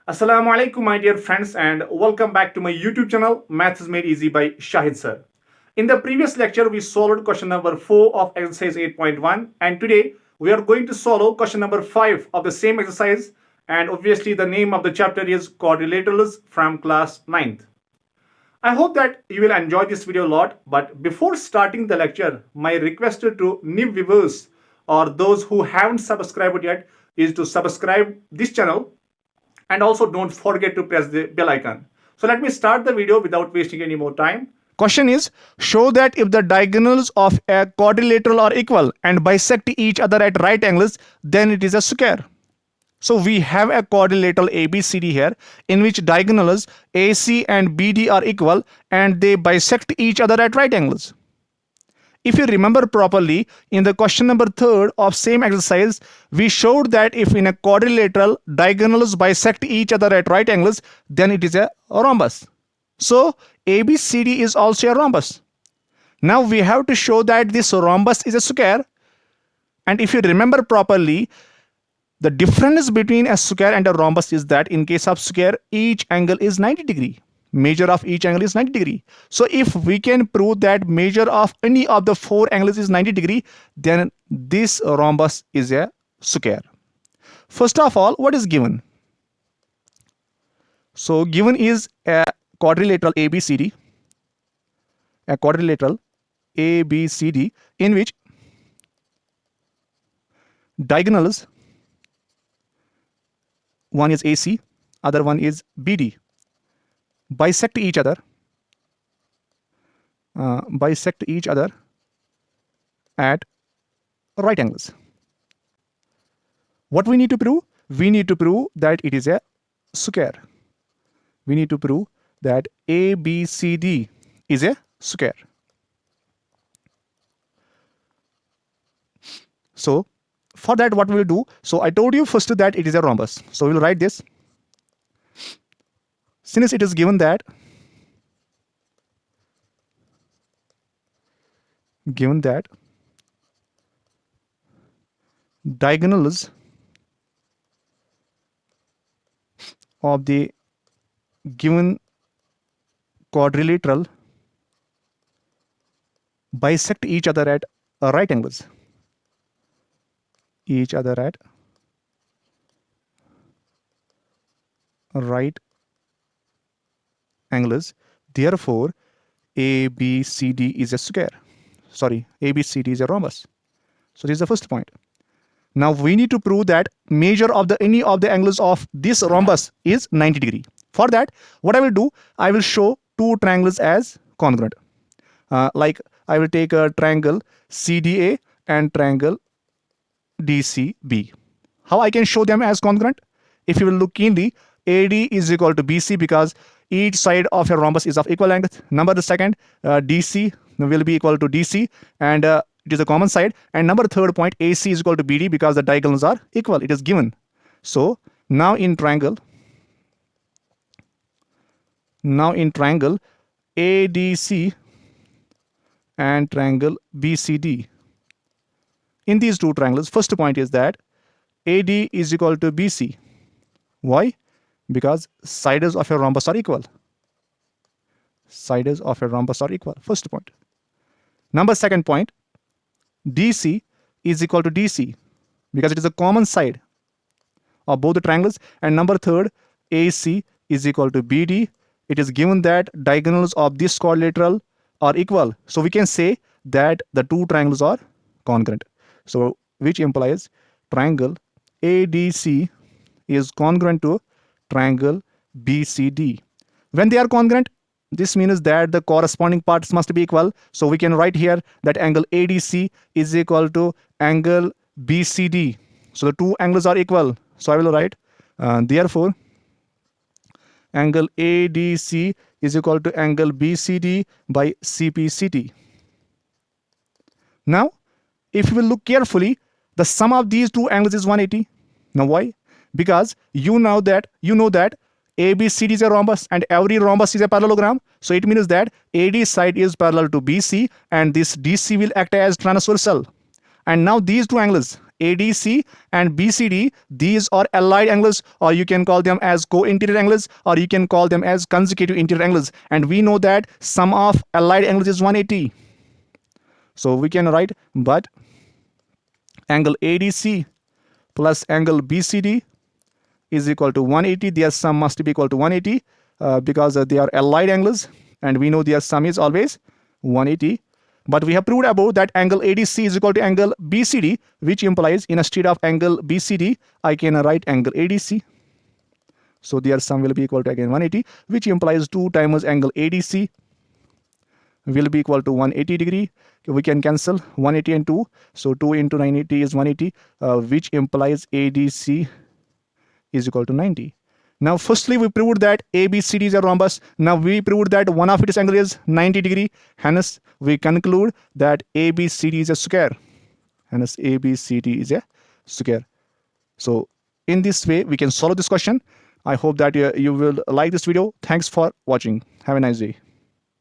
Assalamu alaikum, my dear friends, and welcome back to my YouTube channel, Maths is Made Easy by Shahid Sir. In the previous lecture, we solved question number 4 of exercise 8.1, and today we are going to solve question number 5 of the same exercise. And obviously, the name of the chapter is Quadrilaterals from class 9th. I hope that you will enjoy this video a lot, but before starting the lecture, my request to new viewers or those who haven't subscribed yet is to subscribe this channel, and also don't forget to press the bell icon. So let me start the video without wasting any more time. Question is, show that if the diagonals of a quadrilateral are equal and bisect each other at right angles, then it is a square. So we have a quadrilateral ABCD here in which diagonals AC and BD are equal and they bisect each other at right angles. If you remember properly, in the question number 3 of same exercise, we showed that if in a quadrilateral diagonals bisect each other at right angles, then it is a rhombus. So ABCD is also a rhombus. Now we have to show that this rhombus is a square. And if you remember properly, the difference between a square and a rhombus is that in case of square, each angle is 90 degree. Measure of each angle is 90 degree. So if we can prove that measure of any of the 4 angles is 90 degree, then this rhombus is a square. First of all, what is given? So given is a quadrilateral ABCD, in which diagonals, one is AC, other one is BD, bisect each other at right angles. What we need to prove? We need to prove that it is a square. We need to prove that ABCD is a square. So for that, what we will do? So I told you first that it is a rhombus. So we will write this. Since it is given that diagonals of the given quadrilateral bisect each other at right angles. Therefore ABCD is a square. ABCD is a rhombus. So this is the first point. Now we need to prove that measure of any of the angles of this rhombus is 90 degree. For that, what I will do, I will show two triangles as congruent. Like I will take a triangle CDA and triangle DCB. How I can show them as congruent? If you will look keenly, AD is equal to BC because each side of a rhombus is of equal length. Number the second, DC will be equal to DC, and it is a common side. And number third point, AC is equal to BD because the diagonals are equal. It is given. So now in triangle ADC and triangle BCD. In these two triangles, first point is that AD is equal to BC. Why? Because sides of a rhombus are equal. First point. Number second point, DC is equal to DC because it is a common side of both the triangles. And number third, AC is equal to BD. It is given that diagonals of this quadrilateral are equal. So we can say that the two triangles are congruent. So which implies triangle ADC is congruent to triangle BCD. When they are congruent, this means that the corresponding parts must be equal. So we can write here that angle ADC is equal to angle BCD. So the two angles are equal. So I will write therefore angle ADC is equal to angle BCD by CPCT. Now if you will look carefully, the sum of these two angles is 180. Now why? Because you know that ABCD is a rhombus and every rhombus is a parallelogram. So it means that AD side is parallel to BC and this DC will act as transversal. And now these two angles, ADC and BCD, these are allied angles, or you can call them as co-interior angles, or you can call them as consecutive interior angles. And we know that sum of allied angles is 180. So we can write, but angle ADC plus angle BCD is equal to 180. Their sum must be equal to 180 because they are allied angles, and we know their sum is always 180. But we have proved above that angle ADC is equal to angle BCD, which implies instead of angle BCD, I can write angle ADC. So their sum will be equal to again 180, which implies 2 times angle ADC will be equal to 180 degree. We can cancel 180 and 2. So 2 into 980 is 180, which implies ADC is equal to 90. Now, firstly, we proved that ABCD is a rhombus. Now, we proved that one of its angle is 90 degree. Hence, we conclude that ABCD is a square. Hence, ABCD is a square. So, in this way, we can solve this question. I hope that you will like this video. Thanks for watching. Have a nice day.